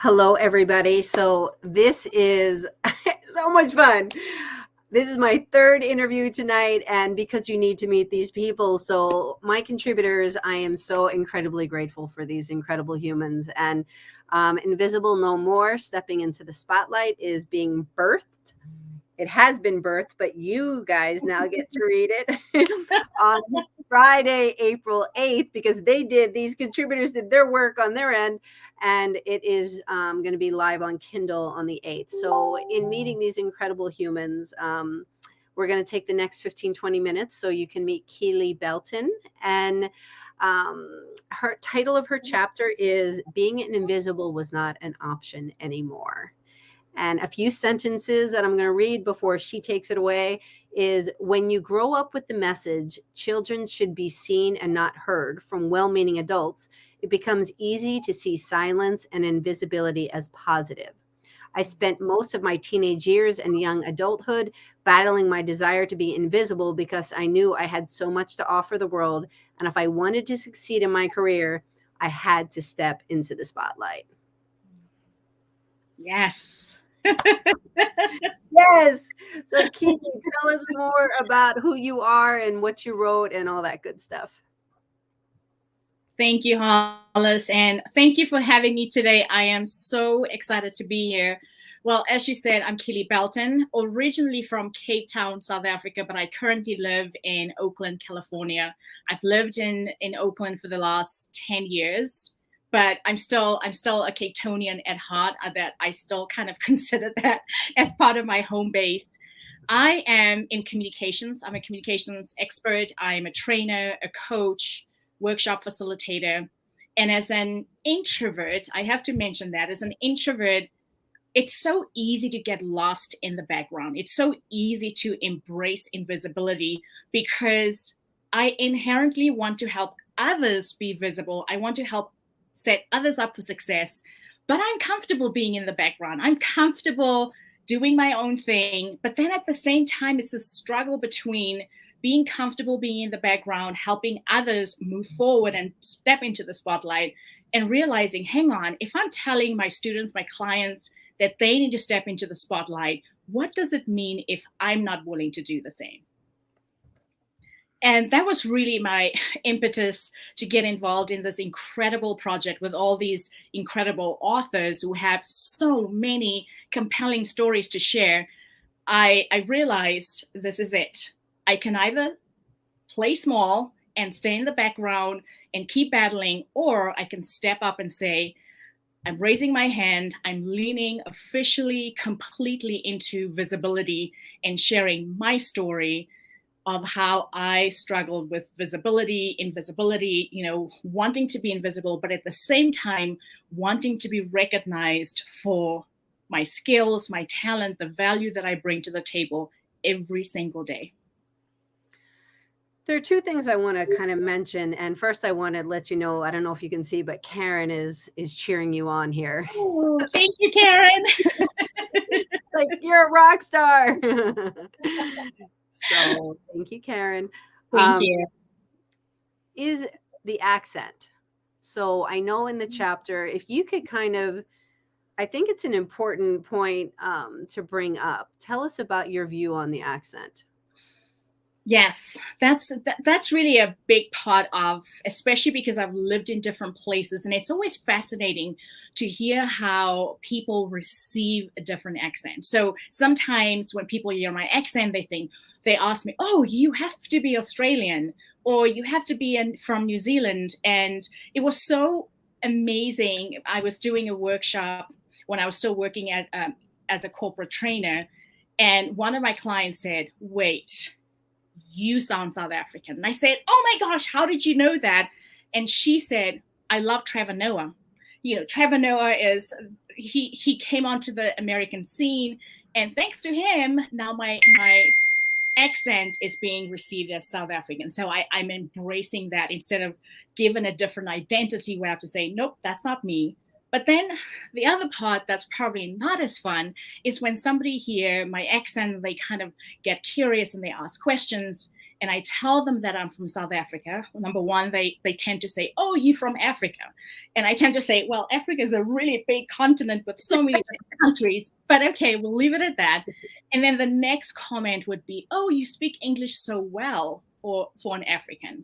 Hello, everybody. So this is so much fun. This is my third interview tonight, and because you need to meet these people. So, my contributors, I am so incredibly grateful for these incredible humans. And Invisible No More, Stepping into the Spotlight, is being birthed. It has been birthed, but you guys now get to read it on Friday, April 8th, because these contributors did their work on their end, and it is going to be live on Kindle on the 8th. So, in meeting these incredible humans, we're going to take the next 15-20 minutes so you can meet Keely Belton. And her title of her chapter is Being Invisible Was Not an Option Anymore. And a few sentences that I'm going to read before she takes it away is: when you grow up with the message, children should be seen and not heard, from well-meaning adults, it becomes easy to see silence and invisibility as positive. I spent most of my teenage years and young adulthood battling my desire to be invisible because I knew I had so much to offer the world. And if I wanted to succeed in my career, I had to step into the spotlight. Yes. Yes. So, Keith, tell us more about who you are and what you wrote and all that good stuff. Thank you, Hollis, and thank you for having me today. I am so excited to be here. Well, as you said, I'm Keely Belton, originally from Cape Town, South Africa, but I currently live in Oakland, California. I've lived in Oakland for the last 10 years, but I'm still a Cape Townian at heart. That I still kind of consider that as part of my home base. I am in communications. I'm a communications expert. I'm a trainer, a coach, workshop facilitator. And as an introvert, I have to mention that as an introvert, it's so easy to get lost in the background. It's so easy to embrace invisibility because I inherently want to help others be visible. I want to help set others up for success, but I'm comfortable being in the background. I'm comfortable doing my own thing. But then at the same time, it's a struggle between being comfortable being in the background, helping others move forward and step into the spotlight, and realizing, hang on, if I'm telling my students, my clients, that they need to step into the spotlight, what does it mean if I'm not willing to do the same? And that was really my impetus to get involved in this incredible project with all these incredible authors who have so many compelling stories to share. I realized this is it. I can either play small and stay in the background and keep battling, or I can step up and say, I'm raising my hand, I'm leaning officially, completely into visibility and sharing my story of how I struggled with visibility, invisibility, wanting to be invisible, but at the same time, wanting to be recognized for my skills, my talent, the value that I bring to the table every single day. There are two things I want to kind of mention. And first, I want to let you know, I don't know if you can see, but Karen is cheering you on here. Oh, thank you, Karen. Like, you're a rock star. So thank you, Karen. Thank you. Is the accent. So I know in the chapter, if you could kind of, I think it's an important point to bring up. Tell us about your view on the accent. Yes, that's really a big part of, especially because I've lived in different places, and it's always fascinating to hear how people receive a different accent. So sometimes when people hear my accent, they ask me, "Oh, you have to be Australian, or you have to be from New Zealand," and it was so amazing. I was doing a workshop when I was still working at as a corporate trainer, and one of my clients said, "Wait, you sound South African." And I said, "Oh my gosh, how did you know that?" And she said, "I love Trevor Noah. Trevor Noah he came onto the American scene, and thanks to him, now my accent is being received as South African." So I'm embracing that instead of given a different identity where I have to say, nope, that's not me. But then the other part that's probably not as fun is when somebody hear my accent, they kind of get curious and they ask questions. and I tell them that I'm from South Africa, number one, they tend to say, "Oh, you're from Africa." And I tend to say, well, Africa is a really big continent with so many different countries, but okay, we'll leave it at that. And then the next comment would be, "Oh, you speak English so well for an African."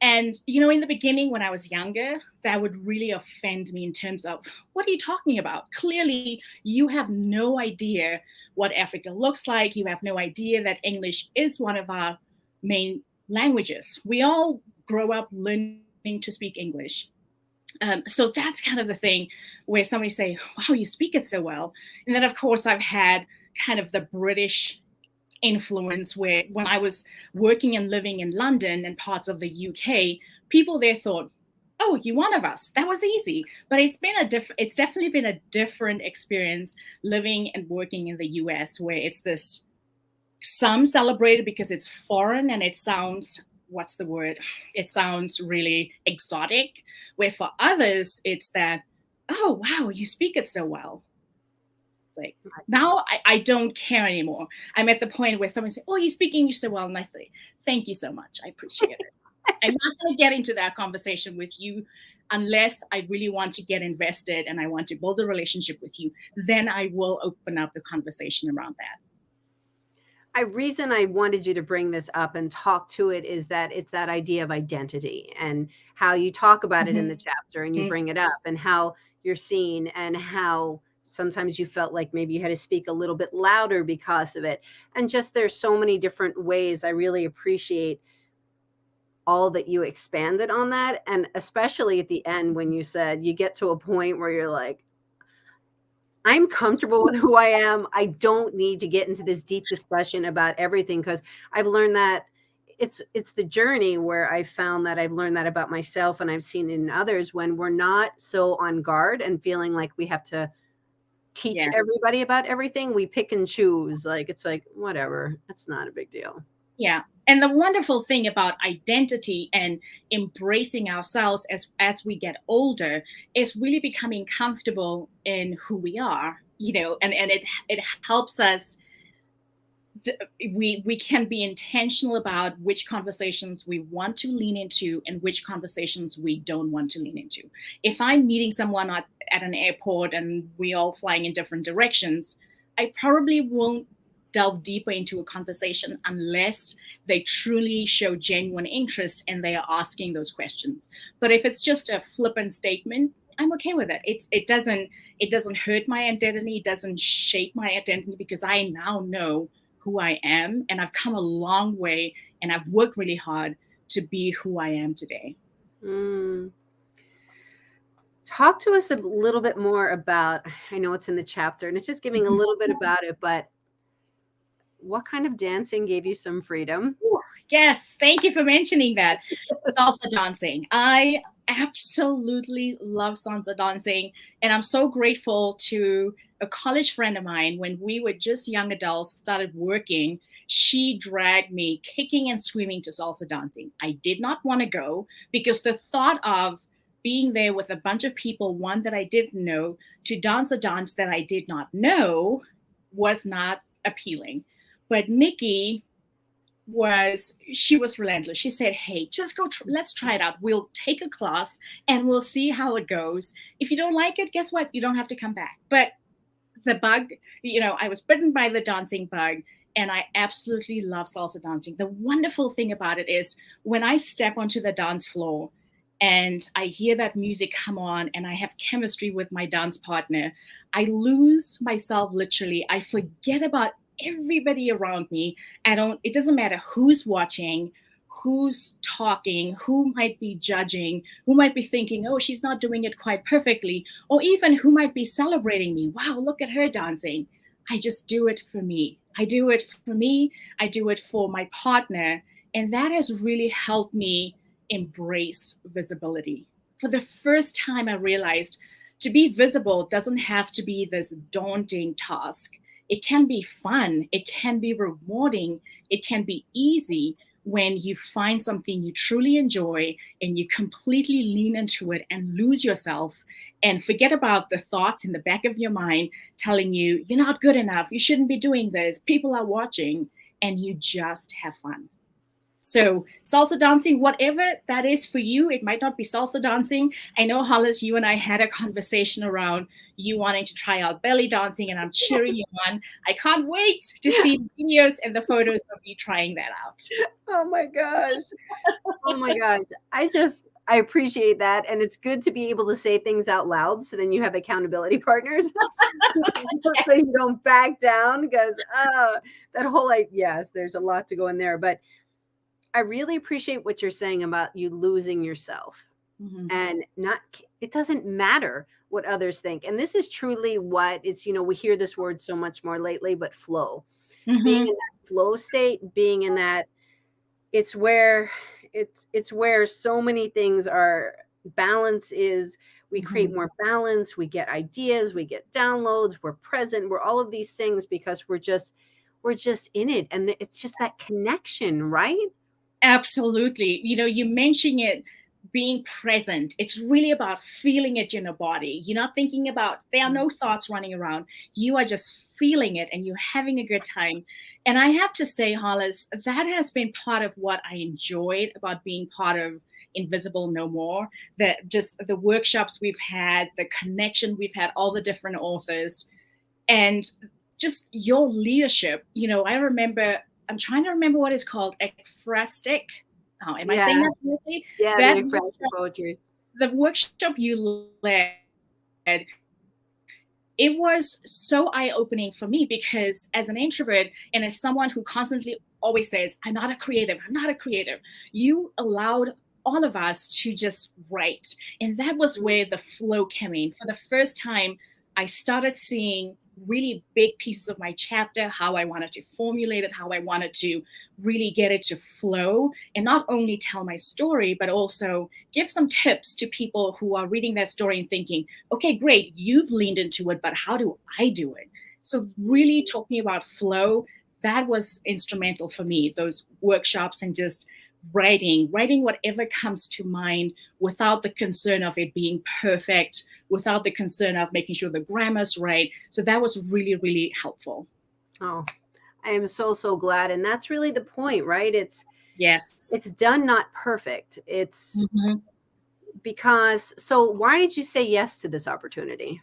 And, in the beginning when I was younger, that would really offend me in terms of, what are you talking about? Clearly, you have no idea what Africa looks like. You have no idea that English is one of our main languages. We all grow up learning to speak English. So that's kind of the thing where somebody say, "Wow, you speak it so well." And then, of course, I've had kind of the British influence where when I was working and living in London and parts of the UK, people there thought, "Oh, you're one of us. That was easy." But it's definitely been a different experience living and working in the US, where it's this, some celebrate it because it's foreign and it sounds, what's the word? It sounds really exotic, where for others it's that, "Oh, wow, you speak it so well." Like, now I don't care anymore. I'm at the point where someone says, "Oh, you speak English so well." And I say, "Thank you so much. I appreciate it." I'm not going to get into that conversation with you unless I really want to get invested and I want to build a relationship with you. Then I will open up the conversation around that. Reason I wanted you to bring this up and talk to it is that it's that idea of identity and how you talk about it in the chapter and you bring it up and how you're seen and how sometimes you felt like maybe you had to speak a little bit louder because of it. And just there's so many different ways. I really appreciate all that you expanded on that. And especially at the end when you said you get to a point where you're like, I'm comfortable with who I am. I don't need to get into this deep discussion about everything, because I've learned that it's the journey where I found that I've learned that about myself, and I've seen it in others when we're not so on guard and feeling like we have to teach everybody about everything. We pick and choose. Like, it's like, whatever, it's not a big deal. Yeah. And the wonderful thing about identity and embracing ourselves as we get older is really becoming comfortable in who we are, and it helps us. We can be intentional about which conversations we want to lean into and which conversations we don't want to lean into. If I'm meeting someone at an airport and we all flying in different directions, I probably won't delve deeper into a conversation unless they truly show genuine interest and they are asking those questions. But if it's just a flippant statement, I'm okay with it. It doesn't hurt my identity, it doesn't shape my identity, because I now know who I am, and I've come a long way, and I've worked really hard to be who I am today. Talk to us a little bit more about, I know it's in the chapter and it's just giving a little bit about it, but what kind of dancing gave you some freedom? Ooh, yes, thank you for mentioning that. Salsa dancing. I absolutely love salsa dancing, and I'm so grateful to a college friend of mine. When we were just young adults, started working, she dragged me kicking and screaming to salsa dancing. I did not want to go because the thought of being there with a bunch of people, one that I didn't know, to dance a dance that I did not know was not appealing. But Nikki she was relentless. She said, "Hey, just go, let's try it out. We'll take a class and we'll see how it goes. If you don't like it, guess what? You don't have to come back." But the bug, I was bitten by the dancing bug, and I absolutely love salsa dancing. The wonderful thing about it is when I step onto the dance floor and I hear that music come on and I have chemistry with my dance partner, I lose myself literally. I forget about everybody around me. It doesn't matter who's watching, who's talking, who might be judging, who might be thinking, "Oh, she's not doing it quite perfectly," or even who might be celebrating me. "Wow, look at her dancing." I just do it for me. I do it for me. I do it for my partner. And that has really helped me embrace visibility. For the first time, I realized to be visible doesn't have to be this daunting task. It can be fun. It can be rewarding. It can be easy when you find something you truly enjoy and you completely lean into it and lose yourself and forget about the thoughts in the back of your mind telling you, "You're not good enough. You shouldn't be doing this. People are watching," and you just have fun. So salsa dancing, whatever that is for you, it might not be salsa dancing. I know, Hollis, you and I had a conversation around you wanting to try out belly dancing, and I'm cheering you on. I can't wait to see the videos and the photos of you trying that out. Oh my gosh. Oh my gosh. I appreciate that. And it's good to be able to say things out loud so then you have accountability partners. So you don't back down because that whole like, yes, there's a lot to go in there. But I really appreciate what you're saying about you losing yourself. Mm-hmm. And not, it doesn't matter what others think. And this is truly what it's, we hear this word so much more lately, but flow. Being in that flow state, being in that, it's where it's where so many things are. Balance is, we create more balance, we get ideas, we get downloads, we're present, we're all of these things because we're just in it, and it's just that connection, right? Absolutely. You mentioning it being present. It's really about feeling it in your body. You're not thinking about, there are no thoughts running around. You are just feeling it and you're having a good time. And I have to say, Hollis, that has been part of what I enjoyed about being part of Invisible No More. That just the workshops we've had, the connection we've had, all the different authors, and just your leadership. I remember, I'm trying to remember what it's called, ekphrastic. Oh, am I saying that correctly? Yeah, That the ekphrastic poetry. the workshop you led, it was so eye-opening for me because as an introvert and as someone who constantly always says, I'm not a creative, you allowed all of us to just write. And that was where the flow came in. For the first time, I started seeing really big pieces of my chapter, how I wanted to formulate it, how I wanted to really get it to flow and not only tell my story, but also give some tips to people who are reading that story and thinking, okay, great, you've leaned into it, but how do I do it? So really talking about flow, that was instrumental for me, those workshops, and just writing whatever comes to mind without the concern of it being perfect, without the concern of making sure the grammar's right. So that was really, really helpful. Oh, I am so glad. And that's really the point, right? It's Yes. done, not perfect. It's Mm-hmm. because, so why did you say yes to this opportunity?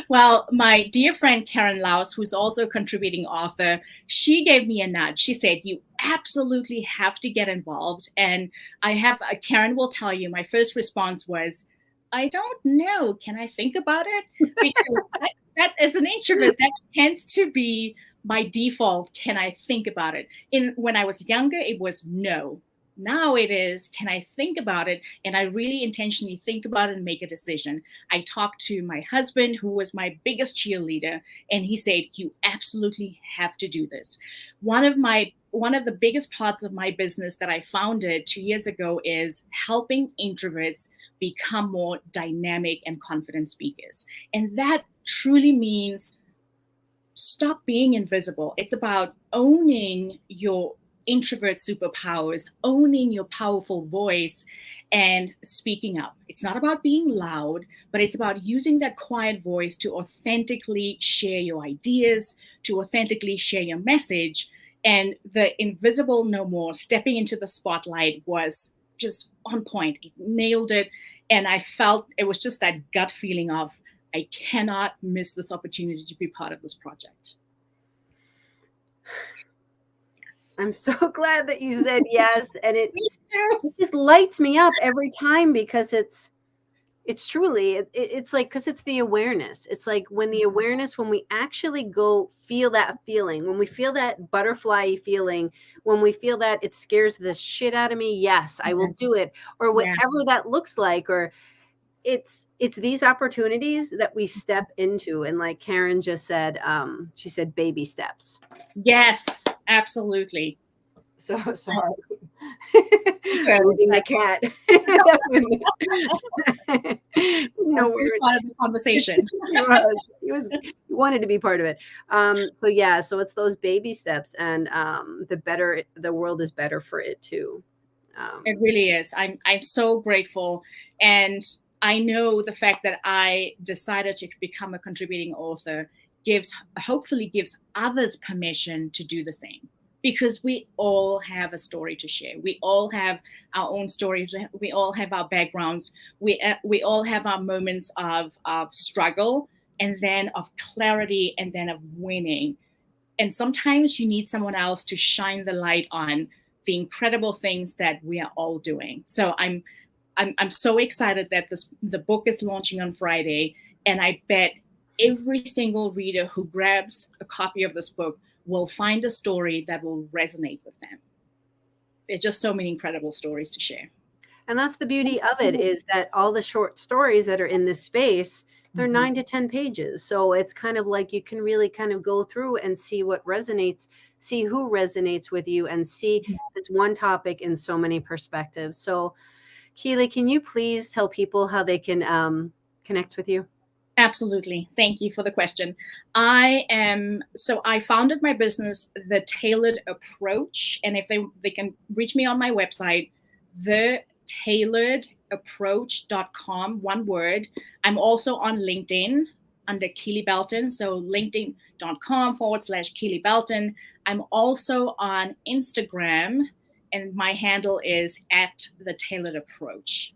Well, my dear friend Karen Laus, who's also a contributing author, she gave me a nudge. She said, you absolutely have to get involved. And Karen will tell you, my first response was, I don't know. Can I think about it? Because that as an introvert, that tends to be my default. Can I think about it? When I was younger, it was no. Now it is, can I think about it? And I really intentionally think about it and make a decision. I talked to my husband, who was my biggest cheerleader, and he said, you absolutely have to do this. One of the biggest parts of my business that I founded 2 years ago is helping introverts become more dynamic and confident speakers. And that truly means stop being invisible. It's about owning your introvert superpowers, owning your powerful voice, and speaking up. It's not about being loud, but it's about using that quiet voice to authentically share your ideas, to authentically share your message. And the Invisible No More, stepping into the spotlight, was just on point. It nailed it. And I felt it was just that gut feeling of, I cannot miss this opportunity to be part of this project. Yes. I'm so glad that you said yes. And it just lights me up every time because it's truly, it's like, because it's the awareness. It's like when the awareness, when we actually go feel that feeling, when we feel that butterfly feeling, when we feel that it scares the shit out of me, yes, I will do it, or whatever that looks like. Or it's these opportunities that we step into. And like Karen just said, she said baby steps. Yes, absolutely. So sorry. Moving the cat. No, we're part of the conversation. He wanted to be part of it. So yeah, so it's those baby steps, and the world is better for it too. It really is. I'm so grateful, and I know the fact that I decided to become a contributing author hopefully gives others permission to do the same. because we all have a story to share. We all have our own stories. We all have our backgrounds. We all have our moments of struggle, and then of clarity, and then of winning. And sometimes you need someone else to shine the light on the incredible things that we are all doing. So I'm so excited that the book is launching on Friday, and I bet every single reader who grabs a copy of this book will find a story that will resonate with them. There's just so many incredible stories to share. And that's the beauty of it, is that all the short stories that are in this space, they're 9 to 10 pages. So it's kind of like you can really kind of go through and see what resonates, see who resonates with you, and see this one topic in so many perspectives. So Keely, can you please tell people how they can connect with you? Absolutely. Thank you for the question. I founded my business, The Tailored Approach. And if they can reach me on my website, thetailoredapproach.com, one word. I'm also on LinkedIn under Keely Belton. So linkedin.com/Keely Belton. I'm also on Instagram, and my handle is @thetailoredapproach.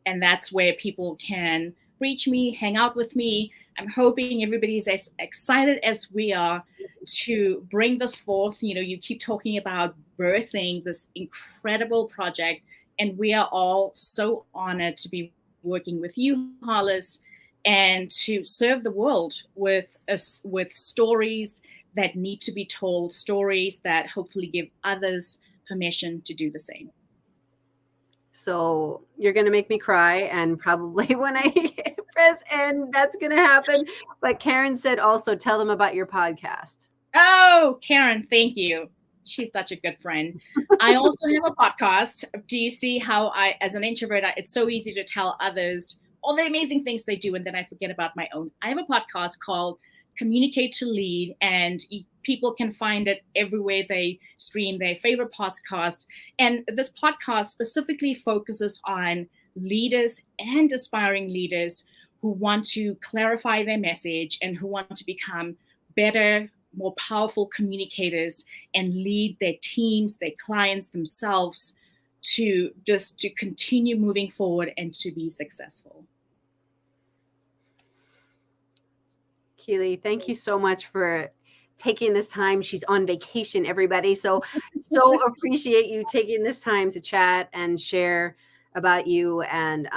And that's where people can reach me, hang out with me. I'm hoping everybody's as excited as we are to bring this forth. You know, you keep talking about birthing this incredible project, and we are all so honored to be working with you, Hollis, and to serve the world with stories that need to be told, stories that hopefully give others permission to do the same. So you're going to make me cry, and probably when I press end, that's going to happen. But Karen said also tell them about your podcast. Oh, Karen, thank you. She's such a good friend. I also have a podcast. Do you see how as an introvert, it's so easy to tell others all the amazing things they do, and then I forget about my own. I have a podcast called Communicate to Lead, and people can find it everywhere they stream their favorite podcasts. And this podcast specifically focuses on leaders and aspiring leaders who want to clarify their message and who want to become better, more powerful communicators and lead their teams, their clients, themselves to continue moving forward and to be successful. Keely, thank you so much for taking this time. She's on vacation, everybody. So appreciate you taking this time to chat and share about you. And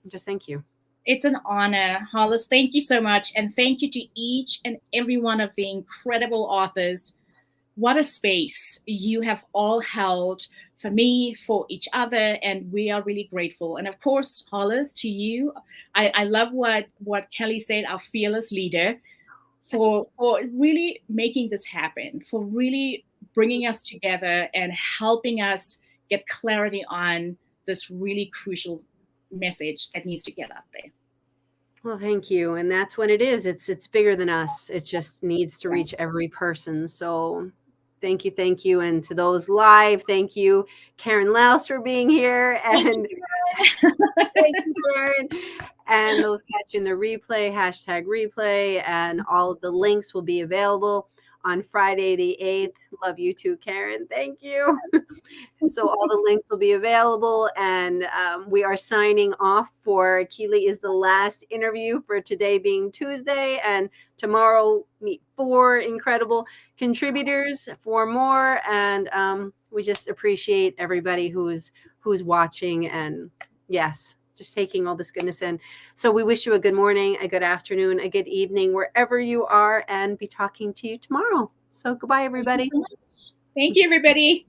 just thank you. It's an honor, Hollis. Thank you so much. And thank you to each and every one of the incredible authors. What a space you have all held for me, for each other, and we are really grateful. And of course, Hollis, to you, I love what Kelly said, our fearless leader, for really making this happen, for really bringing us together and helping us get clarity on this really crucial message that needs to get out there. Well, thank you. And that's what it is. It's bigger than us. It just needs to reach every person. So thank you. Thank you. And to those live, thank you, Karen Laus, for being here. And thank you, Karen. And those catching the replay, #replay, and all of the links will be available on Friday the 8th. Love you too, Karen. Thank you. So all the links will be available, and we are signing off for Keely is the last interview for today being Tuesday, and tomorrow meet 4 incredible contributors, 4 more, and we just appreciate everybody who's watching, and yes, just taking all this goodness in. So we wish you a good morning, a good afternoon, a good evening, wherever you are, and be talking to you tomorrow. So goodbye, everybody. Thank you, everybody.